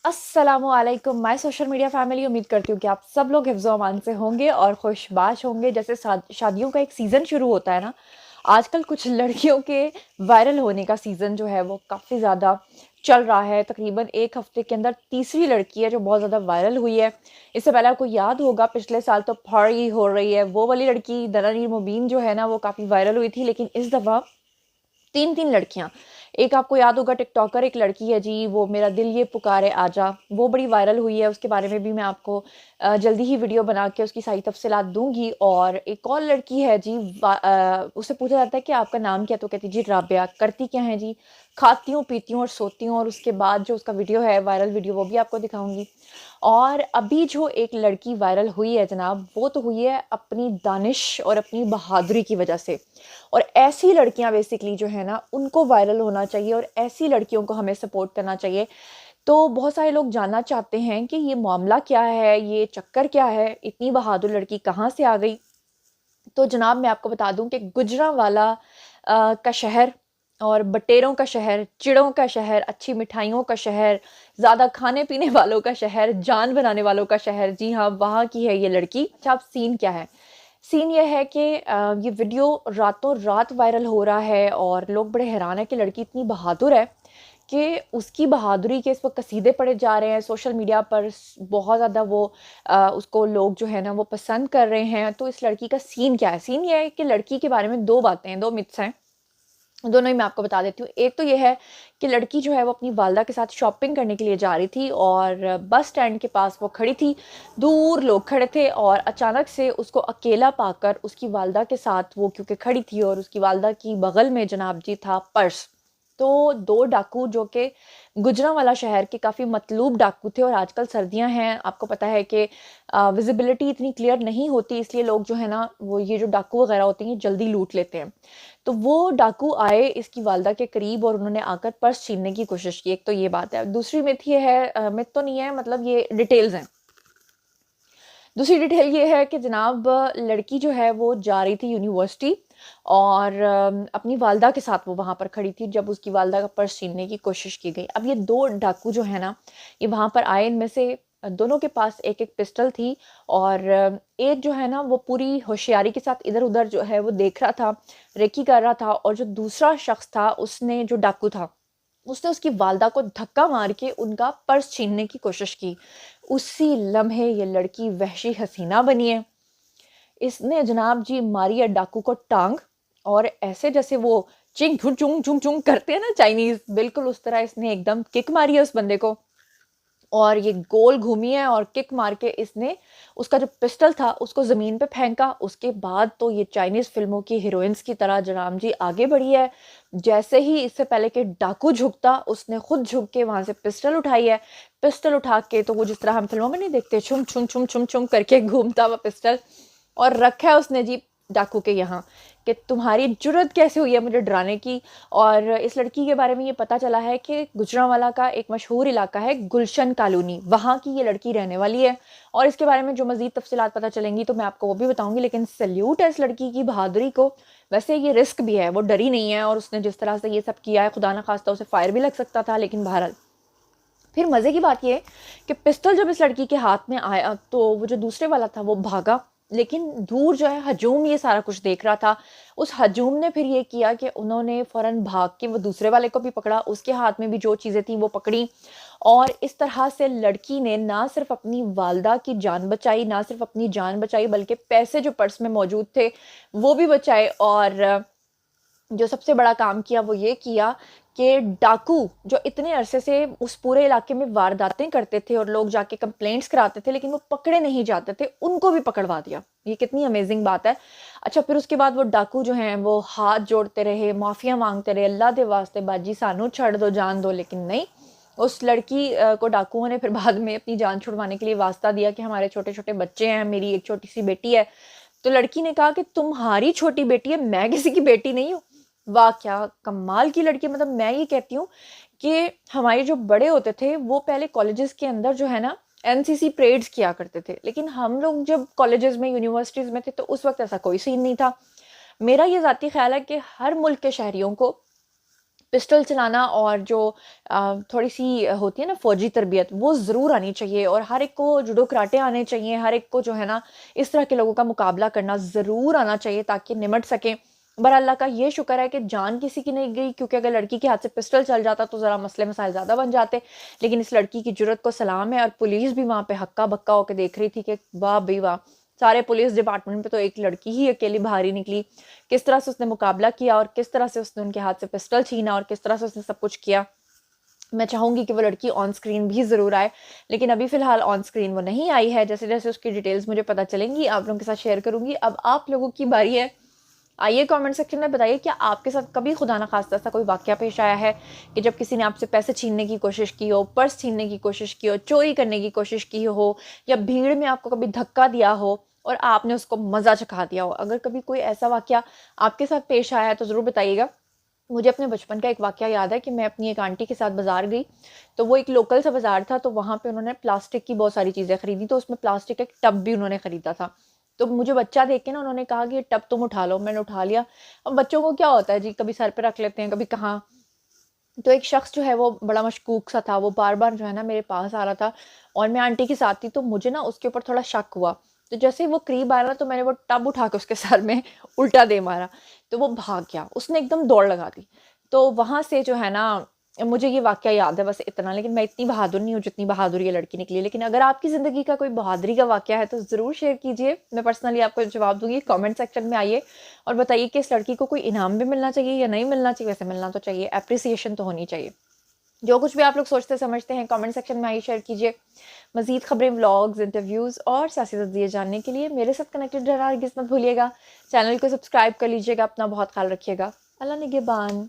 अस्सलामुअलैकुम my social media family. उम्मीद करती हूँ कि आप सब लोग हिफ्ज़ व अमान से होंगे और खुशबाश होंगे। जैसे शादियों का एक सीज़न शुरू होता है ना, आजकल कुछ लड़कियों के वायरल होने का सीज़न जो है वो काफ़ी ज़्यादा चल रहा है। तकरीबन एक हफ्ते के अंदर तीसरी लड़की है जो बहुत ज़्यादा वायरल हुई है। इससे पहले आपको याद होगा पिछले साल तो फड़ी हो रही है वो वाली लड़की दनानीर मुबीन जो है ना, वो काफ़ी वायरल हुई थी। लेकिन इस दफ़ा 3-3 लड़कियाँ। एक आपको याद होगा टिकटॉकर एक लड़की है जी, वो मेरा दिल ये पुकारे आजा, वो बड़ी वायरल हुई है। उसके बारे में भी मैं आपको जल्दी ही वीडियो बना के उसकी सारी तफ़सीलात दूँगी। और एक और लड़की है जी, उससे पूछा जाता है कि आपका नाम क्या है? तो कहती है जी राबिया। करती क्या हैं जी? खाती हूँ, पीती हूँ और सोती हूँ। और उसके बाद जो उसका वीडियो है वायरल वीडियो, वो भी आपको दिखाऊँगी। और अभी जो एक लड़की वायरल हुई है जनाब, वो तो हुई है अपनी दानिश और अपनी बहादुरी की वजह से। और ऐसी लड़कियां बेसिकली जो है ना, उनको वायरल होना चाहिए और ऐसी लड़कियों को हमें सपोर्ट करना चाहिए। तो बहुत सारे लोग जानना चाहते हैं कि ये मामला क्या है, ये चक्कर क्या है, इतनी बहादुर लड़की कहाँ से आ गई। तो जनाब मैं आपको बता दूं कि गुजरांवाला का शहर और बटेरों का शहर, चिड़ों का शहर, अच्छी मिठाइयों का शहर, ज़्यादा खाने पीने वालों का शहर, जान बनाने वालों का शहर, जी हाँ, वहाँ की है ये लड़की। अच्छा, अब सीन क्या है? सीन ये है कि ये वीडियो रातों रात वायरल हो रहा है और लोग बड़े हैरान है कि लड़की इतनी बहादुर है कि उसकी बहादुरी के इस वक्त कसीदे पढ़े जा रहे हैं सोशल मीडिया पर। बहुत ज़्यादा वो उसको लोग जो है ना वो पसंद कर रहे हैं। तो इस लड़की का सीन क्या है? सीन ये है कि लड़की के बारे में दो बातें हैं, दो मिथ्स हैं, दोनों ही मैं आपको बता देती हूँ। एक तो ये है कि लड़की जो है वो अपनी वालदा के साथ शॉपिंग करने के लिए जा रही थी और बस स्टैंड के पास वो खड़ी थी। दूर लोग खड़े थे और अचानक से उसको अकेला पाकर उसकी वालदा के साथ वो क्योंकि खड़ी थी और उसकी वालदा की बगल में जनाब जी था पर्स। तो दो डाकू जो कि गुजरांवाला शहर के काफ़ी मतलूब डाकू थे। और आजकल सर्दियां हैं, आपको पता है कि विजिबिलिटी इतनी क्लियर नहीं होती, इसलिए लोग जो है ना वो ये जो डाकू वगैरह होते हैं जल्दी लूट लेते हैं। तो वो डाकू आए इसकी वालदा के करीब और उन्होंने आकर पर्स छीनने की कोशिश की। एक तो ये बात है। दूसरी मिथ ये है, मिथ तो नहीं है, मतलब ये डिटेल्स हैं। दूसरी डिटेल ये है कि जनाब लड़की जो है वो जा रही थी यूनिवर्सिटी और अपनी वालदा के साथ वो वहाँ पर खड़ी थी जब उसकी वालदा का पर्स छीनने की कोशिश की गई। अब ये दो डाकू जो है ना, ये वहाँ पर आए। इनमें से दोनों के पास एक एक पिस्टल थी और एक जो है ना वो पूरी होशियारी के साथ इधर उधर जो है वो देख रहा था, रेकी कर रहा था। और जो दूसरा शख्स था, उसने जो डाकू था, उसने उसकी वालदा को धक्का मार के उनका पर्स छीनने की कोशिश की। उसी लम्हे ये लड़की वहशी हसीना बनी है। इसने जनाब जी मारी है डाकू को टांग और ऐसे जैसे वो चिंग चुंग चुंग चुंग चुंग करते हैं ना चाइनीज, बिल्कुल उस तरह इसने एकदम किक मारी है उस बंदे को। और ये गोल घूमी है और किक मार के इसने उसका जो पिस्टल था उसको ज़मीन पे फेंका। उसके बाद तो ये चाइनीज़ फिल्मों की हीरोइंस की तरह जनाब जी आगे बढ़ी है। जैसे ही इससे पहले कि डाकू झुकता, उसने खुद झुक के वहां से पिस्टल उठाई है। पिस्टल उठा के तो वो जिस तरह हम फिल्मों में नहीं देखते, छुम छुम छुम छुम छुम करके घूमता हुआ पिस्टल, और रखा है उसने जी डाकू के यहाँ कि तुम्हारी जुर्रत कैसे हुई है मुझे डराने की। और इस लड़की के बारे में ये पता चला है कि गुजरांवाला का एक मशहूर इलाका है गुलशन कॉलोनी, वहाँ की ये लड़की रहने वाली है। और इसके बारे में जो मज़ीद तफसीलात पता चलेंगी तो मैं आपको वो भी बताऊंगी। लेकिन सल्यूट है इस लड़की की बहादुरी को। वैसे ये रिस्क भी है, वो डरी नहीं है और उसने जिस तरह से ये सब किया है, खुदा ना खास्ता उसे फायर भी लग सकता था, लेकिन बहरहाल। फिर मज़े की बात ये है कि पिस्टल जब इस लड़की के हाथ में आया तो वो जो दूसरे वाला था वो भागा। लेकिन दूर जो है हजूम ये सारा कुछ देख रहा था। उस हजूम ने फिर ये किया कि उन्होंने फ़ौरन भाग के वो दूसरे वाले को भी पकड़ा, उसके हाथ में भी जो चीज़ें थी वो पकड़ी। और इस तरह से लड़की ने ना सिर्फ अपनी वालदा की जान बचाई, ना सिर्फ अपनी जान बचाई, बल्कि पैसे जो पर्स में मौजूद थे वो भी बचाए। और जो सबसे बड़ा काम किया वो ये किया कि डाकू जो इतने अरसे से उस पूरे इलाके में वारदातें करते थे और लोग जाके कंप्लेंट्स कराते थे लेकिन वो पकड़े नहीं जाते थे, उनको भी पकड़वा दिया। ये कितनी अमेजिंग बात है। अच्छा, फिर उसके बाद वो डाकू जो हैं वो हाथ जोड़ते रहे, माफिया मांगते रहे, अल्लाह दे वास्ते बाजी सानू छड़ दो, जान दो। लेकिन नहीं, उस लड़की को डाकुओं ने फिर बाद में अपनी जान छुड़वाने के लिए वास्ता दिया कि हमारे छोटे छोटे बच्चे हैं, मेरी एक छोटी सी बेटी है। तो लड़की ने कहा कि तुम्हारी छोटी बेटी है, मैं किसी की बेटी नहीं हूँ। वाह, क्या कमाल की लड़की। मतलब मैं ये कहती हूँ कि हमारे जो बड़े होते थे वो पहले कॉलेजेस के अंदर जो है ना एनसीसी परेड्स किया करते थे, लेकिन हम लोग जब कॉलेजेस में यूनिवर्सिटीज में थे तो उस वक्त ऐसा कोई सीन नहीं था। मेरा ये जाती ख्याल है कि हर मुल्क के शहरियों को पिस्टल चलाना और जो थोड़ी-सी होती है ना फ़ौजी तरबियत, वो ज़रूर आनी चाहिए और हर एक को जूडो कराटे आने चाहिए, हर एक को जो है ना इस तरह के लोगों का मुकाबला करना ज़रूर आना चाहिए ताकि निमट सकें। बहर अल्लाह का ये शुक्र है कि जान किसी की नहीं गई, क्योंकि अगर लड़की के हाथ से पिस्टल चल जाता तो ज़रा मसले मसाइल ज़्यादा बन जाते। लेकिन इस लड़की की जुर्रत को सलाम है और पुलिस भी वहाँ पे हक्का-बक्का होके देख रही थी कि वाह भई वाह! सारे पुलिस डिपार्टमेंट में तो एक लड़की ही अकेली बाहरी निकली। किस तरह से उसने मुकाबला किया और किस तरह से उसने उनके हाथ से पिस्टल छीना और किस तरह से उसने सब कुछ किया। मैं चाहूँगी कि वो लड़की ऑन स्क्रीन भी ज़रूर आए, लेकिन अभी फ़िलहाल ऑन स्क्रीन वो नहीं आई है। जैसे-जैसे उसकी डिटेल्स मुझे पता चलेंगी, आप लोगों के साथ शेयर करूँगी। अब आप लोगों की बारी है। आइए कमेंट सेक्शन में बताइए, क्या आपके साथ कभी खुदा ना ख़ास्ता ऐसा कोई वाक़या पेश आया है कि जब किसी ने आपसे पैसे छीनने की कोशिश की हो, पर्स छीनने की कोशिश की हो, चोरी करने की कोशिश की हो या भीड़ में आपको कभी धक्का दिया हो और आपने उसको मज़ा चखा दिया हो? अगर कभी कोई ऐसा वाक़या आपके साथ पेश आया है तो ज़रूर बताइएगा। मुझे अपने बचपन का एक वाक़या याद है कि मैं अपनी एक आंटी के साथ बाज़ार गई, तो वो एक लोकल सा बाज़ार था, तो वहाँ पे उन्होंने प्लास्टिक की बहुत सारी चीज़ें खरीदी, तो उसमें प्लास्टिक का एक टब भी उन्होंने खरीदा था। तो मुझे बच्चा देख के ना उन्होंने कहा कि ये टब तुम उठा लो, मैंने उठा लिया। अब बच्चों को क्या होता है जी, कभी सर पे रख लेते हैं, कभी कहाँ। तो एक शख़्स जो है वो बड़ा मशकूक सा था, वो बार-बार जो है ना मेरे पास आ रहा था और मैं आंटी के साथ थी, तो मुझे ना उसके ऊपर थोड़ा शक हुआ। तो जैसे ही वो करीब आया ना, तो मैंने वो टब उठा के उसके सर में उल्टा दे मारा, तो वो भाग गया, उसने एकदम दौड़ लगा दी। तो वहाँ से जो है ना मुझे ये वाक़या याद है बस इतना, लेकिन मैं इतनी बहादुर नहीं हूँ जितनी बहादुर ये लड़की निकली। लेकिन अगर आपकी ज़िंदगी का कोई बहादुरी का वाक़या है तो ज़रूर शेयर कीजिए, मैं पर्सनली आपको जवाब दूँगी। कमेंट सेक्शन में आइए और बताइए कि इस लड़की को कोई इनाम भी मिलना चाहिए या नहीं मिलना चाहिए? वैसे मिलना तो चाहिए, एप्रिसिएशन तो होनी चाहिए। जो कुछ भी आप लोग सोचते समझते हैं कमेंट सेक्शन में आइए शेयर कीजिए। मज़ीद खबरें, व्लॉग्स, इंटरव्यूज़ और सियासी तज्ज़िये जानने के लिए मेरे साथ कनेक्टेड रहना हरगिज़ मत भूलिएगा। चैनल को सब्सक्राइब कर लीजिएगा। अपना बहुत ख़्याल रखिएगा। अल्लाह निगहबान।